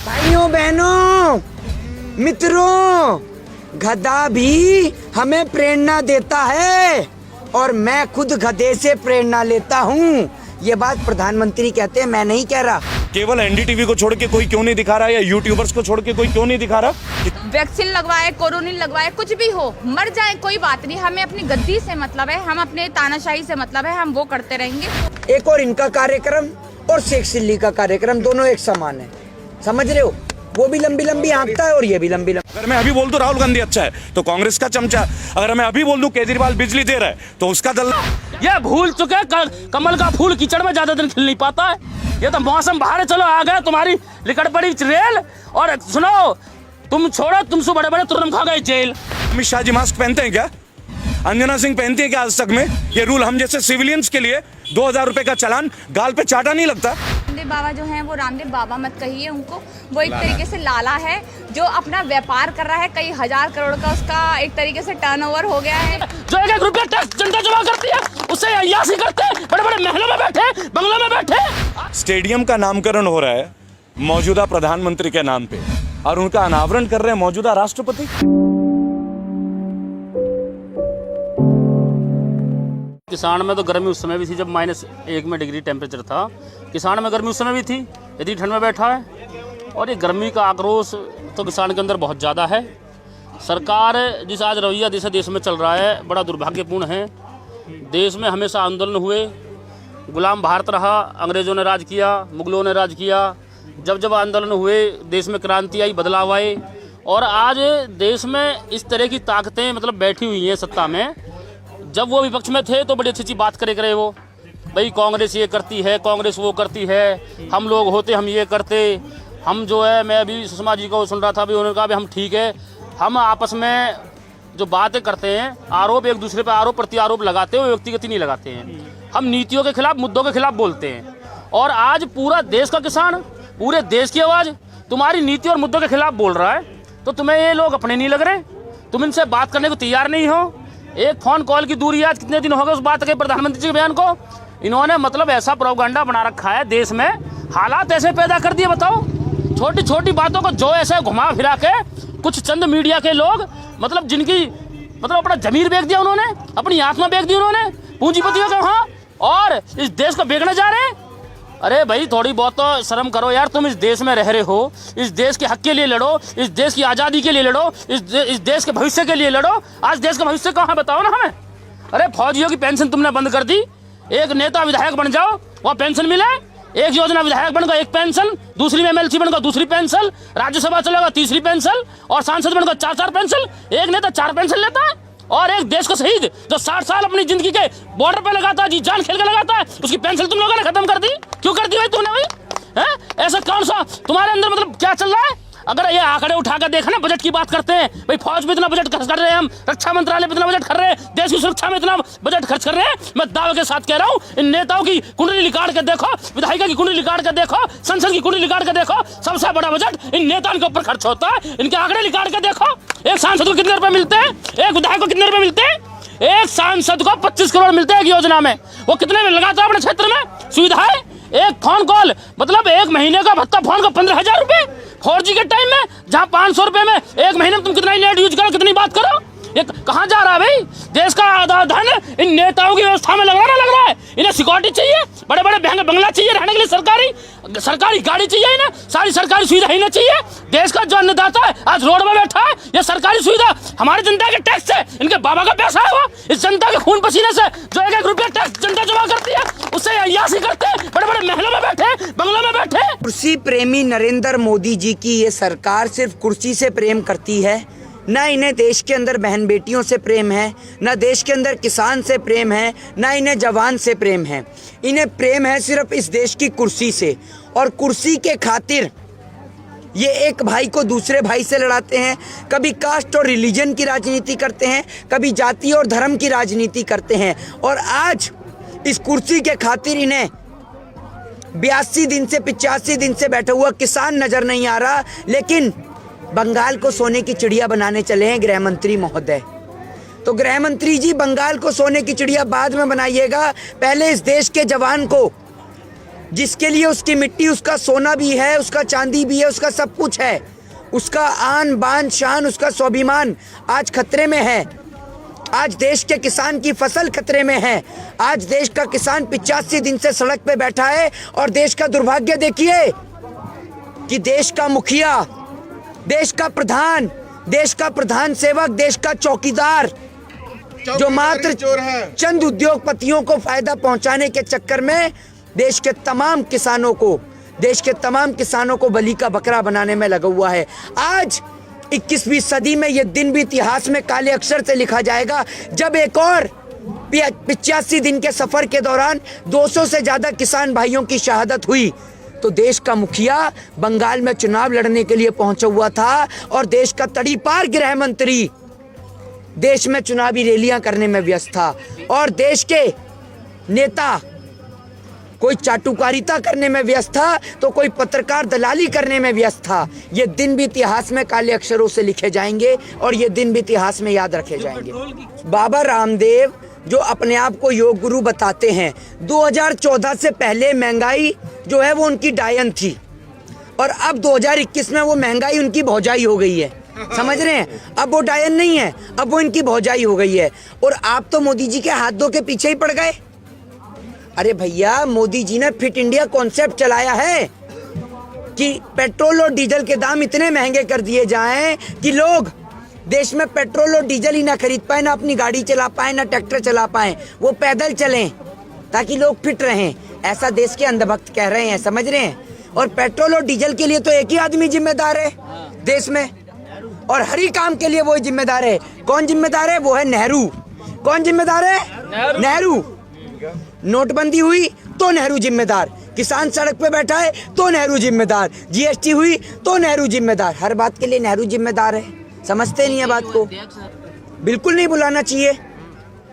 भाइयों बहनों मित्रों, गधा भी हमें प्रेरणा देता है और मैं खुद गधे से प्रेरणा लेता हूँ। ये बात प्रधानमंत्री कहते हैं, मैं नहीं कह रहा। केवल एनडीटीवी को छोड़ के कोई क्यों नहीं दिखा रहा है, या यूट्यूबर्स को छोड़ के कोई क्यों नहीं दिखा रहा? वैक्सीन लगवाए, कोरोना लगवाए, कुछ भी हो, मर जाए कोई बात नहीं, हमें अपनी गद्दी से मतलब है, हम अपने तानाशाही से मतलब है, हम वो करते रहेंगे। एक और इनका कार्यक्रम और शेख सिल्ली का कार्यक्रम दोनों एक समान है, समझ रहे हो? वो भी लंबी लंबी आंकता है और ये भी लंबी लंबी। अगर मैं अभी बोल दूं राहुल गांधी अच्छा है तो कांग्रेस का चमचा, अगर मैं अभी बोल दूं केजरीवाल बिजली दे रहा है तो उसका दल। ये भूल चुके कमल का फूल कीचड़ में ज्यादा दिन खिल नहीं पाता है। ये तो मौसम बाहर है, चलो आ गए तुम्हारी लिकड़ पड़ी रेल। और सुनो, तुम छोड़ो, तुमसे बड़े बड़े तुरंत खा गए जेल। अमित शाह जी मास्क पहनते हैं क्या? अंजना सिंह पहनती है क्या आज तक में? ये रूल हम जैसे सिविलियंस के लिए 2000 रुपए का चालान गाल पे चाटा नहीं लगता। रामदेव बाबा जो हैं वो रामदेव बाबा मत कहिए उनको, वो एक तरीके से लाला है जो अपना व्यापार कर रहा है, कई हजार करोड़ का उसका एक तरीके से टर्नओवर हो गया है। जो 1-1 रुपया टैक्स जनता जमा करती है उससे अय्यासी करते हैं, बड़े बड़े महलों में बैठे, बंगलों में बैठे। स्टेडियम का नामकरण हो रहा है मौजूदा प्रधानमंत्री के नाम पे और उनका अनावरण कर रहे हैं मौजूदा राष्ट्रपति। किसान में तो गर्मी उस समय भी थी जब -1 में डिग्री टेम्परेचर था। किसान में गर्मी उस समय भी थी यदि ठंड में बैठा है। और ये गर्मी का आक्रोश तो किसान के अंदर बहुत ज़्यादा है। सरकार जिस आज रवैया देश में चल रहा है बड़ा दुर्भाग्यपूर्ण है। देश में हमेशा आंदोलन हुए, गुलाम भारत रहा, अंग्रेज़ों ने राज किया, मुगलों ने राज किया। जब जब आंदोलन हुए देश में क्रांति आई, बदलाव आए। और आज देश में इस तरह की ताकतें मतलब बैठी हुई हैं सत्ता में। जब वो विपक्ष में थे तो बड़ी अच्छी अच्छी बात करे वो, भाई कांग्रेस ये करती है, कांग्रेस वो करती है, हम लोग होते हम ये करते, हम जो है। मैं अभी सुषमा जी को सुन रहा था, भी उन्होंने कहा भी हम ठीक है, हम आपस में जो बातें करते हैं, आरोप एक दूसरे पर आरोप प्रति आरोप लगाते हैं, वो व्यक्तिगत नहीं लगाते हैं। हम नीतियों के खिलाफ, मुद्दों के खिलाफ बोलते हैं। और आज पूरा देश का किसान, पूरे देश की आवाज़ तुम्हारी नीति और मुद्दों के खिलाफ बोल रहा है, तो तुम्हें ये लोग अपने नहीं लग रहे, तुम इनसे बात करने को तैयार नहीं हो। एक फ़ोन कॉल की दूरी, आज कितने दिन हो गए उस बात के प्रधानमंत्री जी के बयान को। इन्होंने मतलब ऐसा प्रोपेगेंडा बना रखा है देश में, हालात ऐसे पैदा कर दिए, बताओ। छोटी छोटी बातों को जो ऐसे घुमा फिरा के कुछ चंद मीडिया के लोग मतलब जिनकी मतलब अपना जमीर बेच दिया उन्होंने, अपनी आत्मा बेच दी उन्होंने पूंजीपतियों के वहाँ, और इस देश को बेचने जा रहे हैं। अरे भाई थोड़ी बहुत तो शर्म करो यार, तुम इस देश में रह रहे हो, इस देश के हक के लिए लड़ो, इस देश की आज़ादी के लिए लड़ो, इस देश के भविष्य के लिए लड़ो। आज देश का भविष्य कहाँ बताओ ना हमें। अरे फौजियों की पेंशन तुमने बंद कर दी, एक नेता विधायक बन जाओ वहाँ पेंशन मिले, एक योजना विधायक बनकर एक पेंशन, दूसरी में MLC बनकर दूसरी पेंशन, राज्यसभा चलेगा तीसरी पेंशन, और सांसद बनकर 4 पेंशन। एक नेता 4 पेंशन लेता है। और एक देश को शहीद जो 60 साल अपनी जिंदगी के बॉर्डर पे लगाता है, जी जान खेल के लगाता है, उसकी पेंशन तुम लोगों ने खत्म कर दी। क्यों कर दी भाई तुमने भाई? हैं ऐसा कौन सा तुम्हारे अंदर मतलब क्या चल रहा है? अगर ये आंकड़े उठा कर देखा ना, बजट की बात करते हैं, भाई फौज में इतना बजट खर्च कर रहे हैं, हम रक्षा मंत्रालय में इतना बजट कर रहे हैं, देश की सुरक्षा में इतना बजट खर्च कर रहे हैं। मैं दावे के साथ कह रहा हूँ, इन नेताओं की कुंडली निकाल के देखो, विधायिका की कुंडली निकाल के देखो, संसद की कुंडली निकाल के देखो, सबसे बड़ा बजट इन नेताओं के ऊपर खर्च होता है। इनके आंकड़े निकाल के देखो, एक सांसद को कितने रुपए मिलते हैं, एक विधायक को कितने रुपए मिलते हैं। एक सांसद को 25 करोड़ मिलते हैं एक योजना में, वो कितने में लगाता है अपने क्षेत्र में सुविधाएं। एक फोन कॉल मतलब एक महीने का भत्ता फोन का 15,000 रुपए 4G के टाइम में, जहां 500 रुपए में एक महीने में तुम कितना नेट यूज करो, कितनी बात करो। ये कहाँ जा रहा है भाई? देश का आधा धन इन नेताओं की व्यवस्था में लग रहा है। इन्हें सिक्योरिटी चाहिए, बड़े बड़े महंगे बंगला चाहिए रहने के लिए, सरकारी गाड़ी चाहिए, इन्हें सारी सरकारी सुविधा इन्हें चाहिए। देश का जो अन्नदाता है आज रोड में बैठा है, ये सरकारी सुविधा हमारी जनता के टैक्स से, इनके बाबा का पैसा है वो, इस जनता के खून पसीने से जो 1-1 रुपया टैक्स जनता जमा करती है, उससे अय्यासी करते हैं, बड़े बड़े महलों में बैठे, बंगलों में बैठे। कुर्सी प्रेमी नरेंद्र मोदी जी की ये सरकार सिर्फ कुर्सी से प्रेम करती है, ना इन्हें देश के अंदर बहन बेटियों से प्रेम है, ना देश के अंदर किसान से प्रेम है, ना इन्हें जवान से प्रेम है। इन्हें प्रेम है सिर्फ इस देश की कुर्सी से, और कुर्सी के खातिर ये एक भाई को दूसरे भाई से लड़ाते हैं। कभी कास्ट और रिलीजन की राजनीति करते हैं, कभी जाति और धर्म की राजनीति करते हैं। और आज इस कुर्सी के खातिर इन्हें 82 दिन से 85 दिन से बैठा हुआ किसान नजर नहीं आ रहा, लेकिन बंगाल को सोने की चिड़िया बनाने चले हैं गृह मंत्री महोदय। तो गृह मंत्री जी, बंगाल को सोने की चिड़िया बाद में बनाइएगा, पहले इस देश के जवान को जिसके लिए उसकी मिट्टी, उसका सोना भी है, उसका चांदी भी है, उसका सब कुछ है, उसका आन बान शान, उसका स्वाभिमान आज खतरे में है। आज देश के किसान की फसल खतरे में है। आज देश का किसान 85 दिन से सड़क पे बैठा है। और देश का दुर्भाग्य देखिए कि देश का मुखिया, देश का प्रधान सेवक, देश का चौकीदार, जो मात्र चंद उद्योगपतियों को फायदा पहुंचाने के चक्कर में देश के तमाम किसानों को बलि का बकरा बनाने में लगा हुआ है। आज 21वीं सदी में यह दिन भी इतिहास में काले अक्षर से लिखा जाएगा, जब एक और 85 दिन के सफर के दौरान 200 से ज्यादा किसान भाइयों की शहादत हुई। तो देश का मुखिया बंगाल में चुनाव लड़ने के लिए पहुंचा हुआ था और देश का तड़ीपार गृह मंत्री देश में चुनावी रैलियां करने में व्यस्त था। और देश के नेता कोई चाटुकारिता करने में व्यस्त था, तो कोई पत्रकार दलाली करने में व्यस्त था। ये दिन भी इतिहास में काले अक्षरों से लिखे जाएंगे और ये दिन भी इतिहास में याद रखे जाएंगे। बाबा रामदेव जो अपने आप को योग गुरु बताते हैं, 2014 से पहले महंगाई जो है वो उनकी डायन थी और अब 2021 में वो महंगाई उनकी भौजाई हो गई है। समझ रहे हैं? अब वो डायन नहीं है, अब वो इनकी भौजाई हो गई है। और आप तो मोदी जी के हाथ धो के पीछे ही पड़ गए। अरे भैया, मोदी जी ने फिट इंडिया कॉन्सेप्ट चलाया है कि पेट्रोल और डीजल के दाम इतने महंगे कर दिए जाएं कि लोग देश में पेट्रोल और डीजल ही ना खरीद पाए, ना अपनी गाड़ी चला पाए, ना ट्रैक्टर चला पाए, वो पैदल चलें ताकि लोग फिट रहें। ऐसा देश के अंधभक्त कह रहे हैं। समझ रहे हैं? और पेट्रोल और डीजल के लिए तो एक ही आदमी जिम्मेदार है देश में, और हर ही काम के लिए वो जिम्मेदार है। कौन जिम्मेदार है? वो है नेहरू। कौन जिम्मेदार है? नेहरू। नोटबंदी हुई तो नेहरू जिम्मेदार, किसान सड़क पे बैठा है तो नेहरू जिम्मेदार, जीएसटी हुई तो नेहरू जिम्मेदार। हर बात के लिए नेहरू जिम्मेदार है। समझते नहीं है बात को? बिल्कुल नहीं बुलाना चाहिए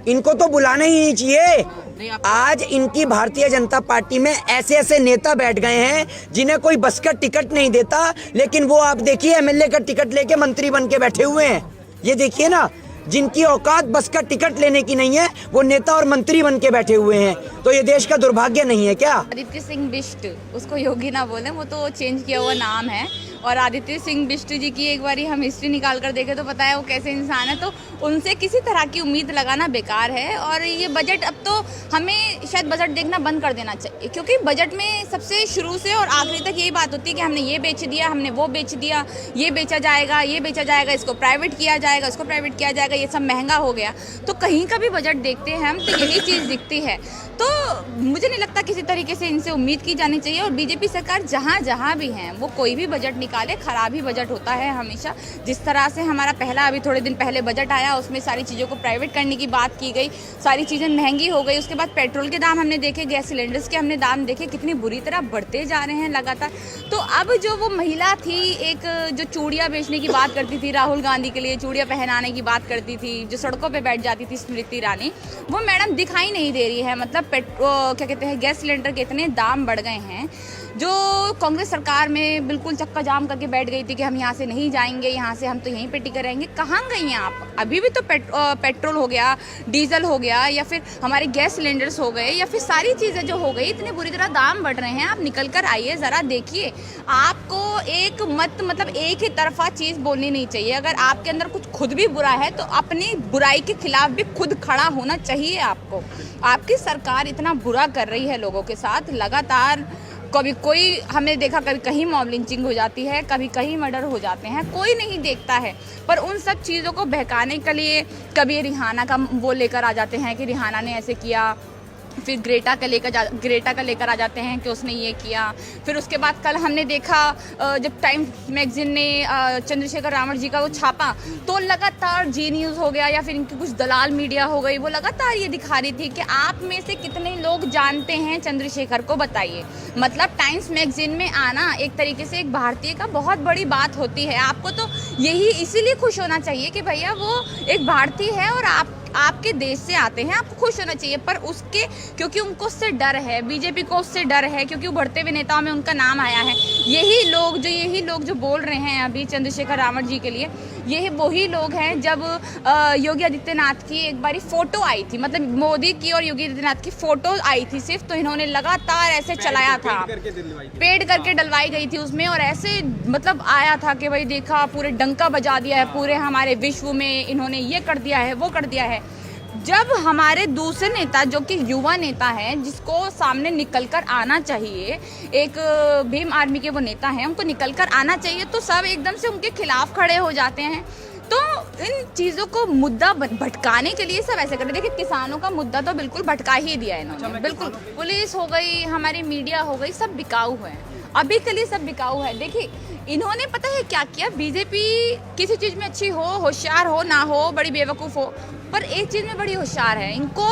इनको, तो बुलाना ही नहीं चाहिए। आज इनकी भारतीय जनता पार्टी में ऐसे ऐसे नेता बैठ गए हैं जिन्हें कोई बस का टिकट नहीं देता, लेकिन वो आप देखिए एमएलए का टिकट लेके मंत्री बन के बैठे हुए हैं। ये देखिए ना, जिनकी औकात बस का टिकट लेने की नहीं है, वो नेता और मंत्री बन के बैठे हुए हैं। तो ये देश का दुर्भाग्य नहीं है क्या? आदित्य सिंह बिष्ट, उसको योगी ना बोलें, वो तो चेंज किया हुआ नाम है। और आदित्य सिंह बिष्ट जी की एक बारी हम हिस्ट्री निकाल कर देखें तो पता है वो कैसे इंसान है। तो उनसे किसी तरह की उम्मीद लगाना बेकार है। और ये बजट, अब तो हमें शायद बजट देखना बंद कर देना चाहिए, क्योंकि बजट में सबसे शुरू से और आखिरी तक यही बात होती है कि हमने ये बेच दिया, हमने वो बेच दिया, ये बेचा जाएगा, ये बेचा जाएगा, इसको प्राइवेट किया जाएगा, इसको प्राइवेट किया जाएगा, ये सब महंगा हो गया। तो कहीं का भी बजट देखते हैं हम तो यही चीज़ दिखती है। तो मुझे नहीं लगता किसी तरीके से इनसे उम्मीद की जानी चाहिए। और बीजेपी सरकार जहाँ भी हैं वो कोई भी बजट निकाले, खराब ही बजट होता है हमेशा। जिस तरह से हमारा पहला अभी थोड़े दिन पहले बजट आया, उसमें सारी चीज़ों को प्राइवेट करने की बात की गई, सारी चीज़ें महंगी हो गई। उसके बाद पेट्रोल के दाम हमने देखे, गैस सिलेंडर्स के हमने दाम देखे, कितनी बुरी तरह बढ़ते जा रहे हैं लगातार। तो अब जो वो महिला थी, एक जो चूड़ियाँ बेचने की बात करती थी, राहुल गांधी के लिए चूड़ियाँ पहनाने की बात करती थी, जो सड़कों पर बैठ जाती थी स्मृति ईरानी, वो मैडम दिखाई नहीं दे रही है। मतलब क्या कहते हैं, गैस सिलेंडर के इतने दाम बढ़ गए हैं। जो कांग्रेस सरकार में बिल्कुल चक्का जाम करके बैठ गई थी कि हम यहाँ से नहीं जाएंगे, यहाँ से हम तो यहीं पे टिके रहेंगे, कहाँ गई हैं आप? अभी भी तो पेट्रोल हो गया, डीजल हो गया, या फिर हमारे गैस सिलेंडर्स हो गए, या फिर सारी चीज़ें जो हो गई, इतने बुरी तरह दाम बढ़ रहे हैं। आप निकल कर आइए, ज़रा देखिए। आपको मतलब एक ही तरफा चीज़ बोलनी नहीं चाहिए। अगर आपके अंदर कुछ खुद भी बुरा है तो अपनी बुराई के खिलाफ भी खुद खड़ा होना चाहिए आपको। आपकी सरकार इतना बुरा कर रही है लोगों के साथ लगातार। कभी कोई, हमने देखा कभी कहीं मॉब लिंचिंग हो जाती है, कभी कहीं मर्डर हो जाते हैं, कोई नहीं देखता है। पर उन सब चीज़ों को बहकाने के लिए कभी रिहाना का वो लेकर आ जाते हैं कि रिहाना ने ऐसे किया, फिर ग्रेटा का लेकर आ जाते हैं कि उसने ये किया। फिर उसके बाद कल हमने देखा जब टाइम्स मैगजीन ने चंद्रशेखर रावण जी का वो छापा, तो लगातार जी न्यूज़ हो गया या फिर इनकी कुछ दलाल मीडिया हो गई, वो लगातार ये दिखा रही थी कि आप में से कितने लोग जानते हैं चंद्रशेखर को, बताइए। मतलब टाइम्स मैगजीन में आना एक तरीके से एक भारतीय का बहुत बड़ी बात होती है। आपको तो यही इसीलिए खुश होना चाहिए कि भैया वो एक भारतीय है और आपके आपके देश से आते हैं, आपको खुश होना चाहिए, पर उसके क्योंकि उनको उससे डर है, बीजेपी को उससे डर है, क्योंकि उभरते हुए नेताओं में उनका नाम आया है। यही लोग जो बोल रहे हैं अभी चंद्रशेखर रावत जी के लिए, यही वही लोग हैं जब योगी आदित्यनाथ की एक बारी फोटो आई थी, मतलब मोदी की और योगी आदित्यनाथ की फोटो आई थी सिर्फ, तो इन्होंने लगातार ऐसे चलाया था, पेड़ करके डलवाई गई थी उसमें, और ऐसे मतलब आया था कि भाई देखा पूरे डंका बजा दिया है, पूरे हमारे विश्व में इन्होंने ये कर दिया है, वो कर दिया है। जब हमारे दूसरे नेता जो कि युवा नेता हैं, जिसको सामने निकल कर आना चाहिए, एक भीम आर्मी के वो नेता हैं, उनको निकल कर आना चाहिए, तो सब एकदम से उनके खिलाफ खड़े हो जाते हैं। तो इन चीज़ों को मुद्दा भटकाने के लिए सब ऐसे कर रहे हैं। देखिए, किसानों का मुद्दा तो बिल्कुल भटका ही दिया है इन्होंने, बिल्कुल। पुलिस हो गई, हमारी मीडिया हो गई, सब बिकाऊ है, अभी के लिए सब बिकाऊ है। देखिए, इन्होंने पता है क्या किया, बीजेपी किसी चीज़ में अच्छी हो, होशियार हो ना हो, बड़ी बेवकूफ़ हो, पर एक चीज़ में बड़ी होशियार है। इनको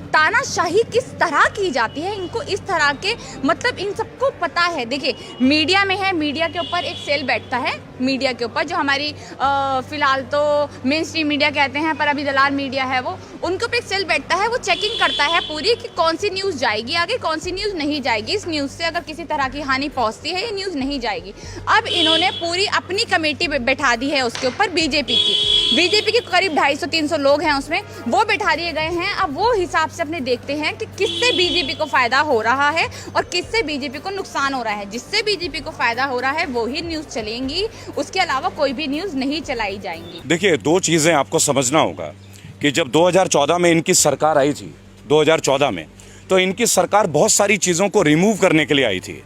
तानाशाही किस तरह की जाती है, इनको इस तरह के मतलब इन सबको पता है। देखिए, मीडिया में है, मीडिया के ऊपर एक सेल बैठता है, मीडिया के ऊपर जो हमारी फ़िलहाल तो मेन स्ट्रीम मीडिया कहते हैं, पर अभी दलाल मीडिया है वो, उनके ऊपर एक सेल बैठता है, वो चेकिंग करता है पूरी कि कौन सी न्यूज़ जाएगी आगे, कौन सी न्यूज़ नहीं जाएगी, इस न्यूज़ से अगर किसी तरह की हानि पहुँचती है, ये न्यूज़ नहीं जाएगी। अब इन्होंने पूरी अपनी कमेटी बैठा दी है उसके ऊपर, बीजेपी के करीब 250-300 लोग हैं उसमें, वो बैठा दिए गए हैं। अब वो हिसाब से अपने देखते हैं कि किससे बीजेपी को फ़ायदा हो रहा है और किससे बीजेपी को नुकसान हो रहा है। जिससे बीजेपी को फ़ायदा हो रहा है वो ही न्यूज़ चलेंगी, उसके अलावा कोई भी न्यूज़ नहीं चलाई जाएंगी। देखिए, दो चीज़ें आपको समझना होगा कि जब 2014 में इनकी सरकार आई थी, 2014 में, तो इनकी सरकार बहुत सारी चीज़ों को रिमूव करने के लिए आई थी।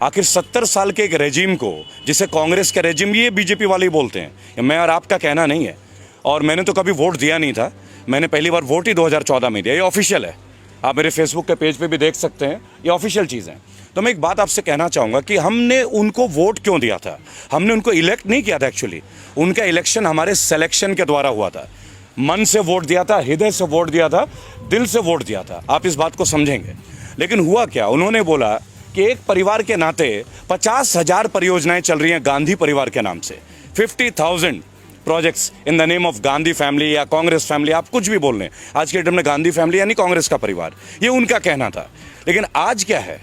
आखिर 70 साल के एक रेजिम को, जिसे कांग्रेस का रेजिम, ये बीजेपी वाले ही बोलते हैं, मैं और आपका कहना नहीं है। और मैंने तो कभी वोट दिया नहीं था, मैंने पहली बार वोट ही 2014 में दिया, ये ऑफिशियल है, आप मेरे फेसबुक के पेज पे भी देख सकते हैं, ये ऑफिशियल चीज़ है। तो मैं एक बात आपसे कहना चाहूँगा कि हमने उनको वोट क्यों दिया था, हमने उनको इलेक्ट नहीं किया था। एक्चुअली उनका इलेक्शन हमारे सिलेक्शन के द्वारा हुआ था, मन से वोट दिया था, हृदय से वोट दिया था, दिल से वोट दिया था, आप इस बात को समझेंगे। लेकिन हुआ क्या, उन्होंने बोला कि एक परिवार के नाते 50,000 परियोजनाएं चल रही हैं गांधी परिवार के नाम से, 50,000 projects in the name of Gandhi family या कांग्रेस फैमिली, आप कुछ भी बोल लें, आज के डेट में गांधी फैमिली यानी कांग्रेस का परिवार, ये उनका कहना था। लेकिन आज क्या है,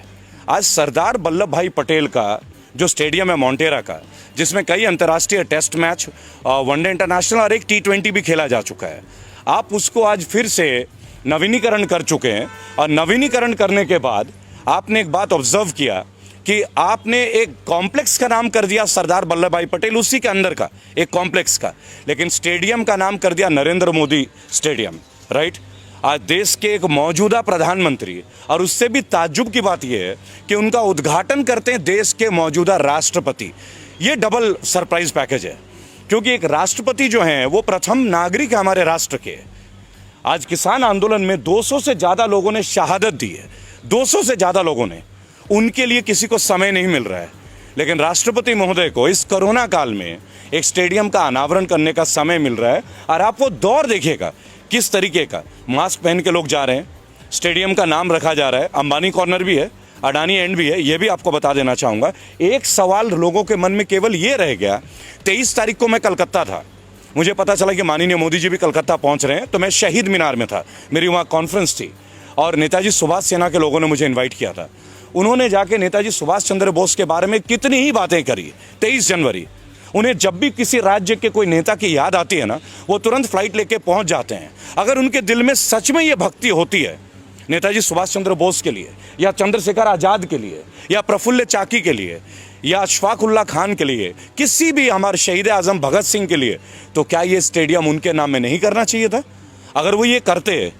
आज सरदार वल्लभ भाई पटेल का जो स्टेडियम है मोंटेरा का, जिसमें कई अंतर्राष्ट्रीय टेस्ट मैच, वनडे इंटरनेशनल और एक T20 भी खेला जा चुका है, आप उसको आज फिर से नवीनीकरण कर चुके हैं। और नवीनीकरण करने के बाद आपने एक बात ऑब्जर्व किया कि आपने एक कॉम्प्लेक्स का नाम कर दिया सरदार वल्लभ भाई पटेल, उसी के अंदर का एक कॉम्प्लेक्स का, लेकिन स्टेडियम का नाम कर दिया नरेंद्र मोदी स्टेडियम, राइट। आज देश के एक मौजूदा प्रधानमंत्री, और उससे भी ताज्जुब की बात यह है कि उनका उद्घाटन करते हैं देश के मौजूदा राष्ट्रपति। ये डबल सरप्राइज पैकेज है, क्योंकि एक राष्ट्रपति जो हैं वो प्रथम नागरिक है हमारे राष्ट्र के। आज किसान आंदोलन में 200 से ज़्यादा लोगों ने शहादत दी है, 200 से ज़्यादा लोगों ने, उनके लिए किसी को समय नहीं मिल रहा है। लेकिन राष्ट्रपति महोदय को इस कोरोना काल में एक स्टेडियम का अनावरण करने का समय मिल रहा है। और आप वो दौर देखिएगा किस तरीके का, मास्क पहन के लोग जा रहे हैं, स्टेडियम का नाम रखा जा रहा है, अंबानी कॉर्नर भी है, अडानी एंड भी है, ये भी आपको बता देना चाहूँगा। एक सवाल लोगों के मन में केवल ये रह गया, 23 तारीख को मैं कलकत्ता था, मुझे पता चला कि माननीय मोदी जी भी कलकत्ता पहुँच रहे हैं, तो मैं शहीद मीनार में था, मेरी वहाँ कॉन्फ्रेंस थी, और नेताजी सुभाष सेना के लोगों ने मुझे इन्वाइट किया था। उन्होंने जाके नेताजी सुभाष चंद्र बोस के बारे में कितनी ही बातें करी। 23 जनवरी, उन्हें जब भी किसी राज्य के कोई नेता की याद आती है ना, वो तुरंत फ्लाइट लेके पहुंच जाते हैं। अगर उनके दिल में सच में ये भक्ति होती है नेताजी सुभाष चंद्र बोस के लिए, या चंद्रशेखर आज़ाद के लिए, या प्रफुल्ल चाकी के लिए, या अशफाक उल्लाह खान के लिए, किसी भी हमारे शहीद आजम भगत सिंह के लिए, तो क्या ये स्टेडियम उनके नाम में नहीं करना चाहिए था? अगर वो ये करते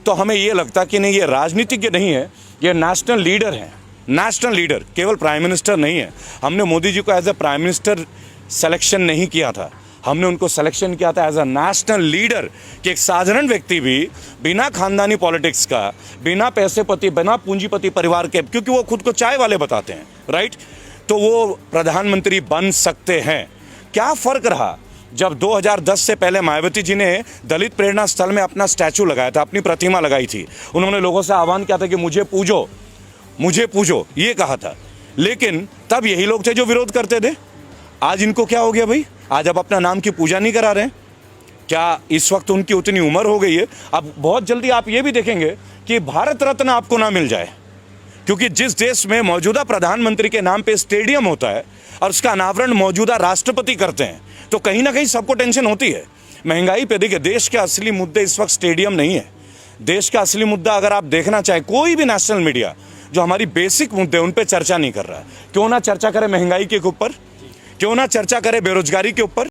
तो हमें ये लगता कि नहीं, ये राजनीतिज्ञ नहीं है, ये नेशनल लीडर हैं, नेशनल लीडर, केवल प्राइम मिनिस्टर नहीं है। हमने मोदी जी को as a prime minister selection नहीं किया था, हमने उनको सिलेक्शन किया था एज अ नेशनल लीडर, कि एक साधारण व्यक्ति भी बिना खानदानी पॉलिटिक्स का, बिना पैसेपति, बिना पूंजीपति परिवार के, क्योंकि वो खुद को चाय वाले बताते हैं, राइट, तो वो प्रधानमंत्री बन सकते हैं। क्या फ़र्क रहा जब 2010 से पहले मायावती जी ने दलित प्रेरणा स्थल में अपना स्टैचू लगाया था, अपनी प्रतिमा लगाई थी, उन्होंने लोगों से आह्वान किया था कि मुझे पूजो, मुझे पूजो, ये कहा था। लेकिन तब यही लोग थे जो विरोध करते थे। आज इनको क्या हो गया भाई, आज आप अपना नाम की पूजा नहीं करा रहे हैं, क्या इस वक्त उनकी उतनी उम्र हो गई है? अब बहुत जल्दी आप ये भी देखेंगे कि भारत रत्न आपको ना मिल जाए, क्योंकि जिस देश में मौजूदा प्रधानमंत्री के नाम पे स्टेडियम होता है और उसका अनावरण मौजूदा राष्ट्रपति करते हैं, तो कहीं ना कहीं सबको टेंशन होती है। महंगाई पे देखिए, देश के असली मुद्दे इस वक्त स्टेडियम नहीं है। देश का असली मुद्दा अगर आप देखना चाहें, कोई भी नेशनल मीडिया जो हमारी बेसिक मुद्दे उन पे चर्चा नहीं कर रहा है। क्यों ना चर्चा करे महंगाई के ऊपर, क्यों ना चर्चा करे बेरोजगारी के ऊपर,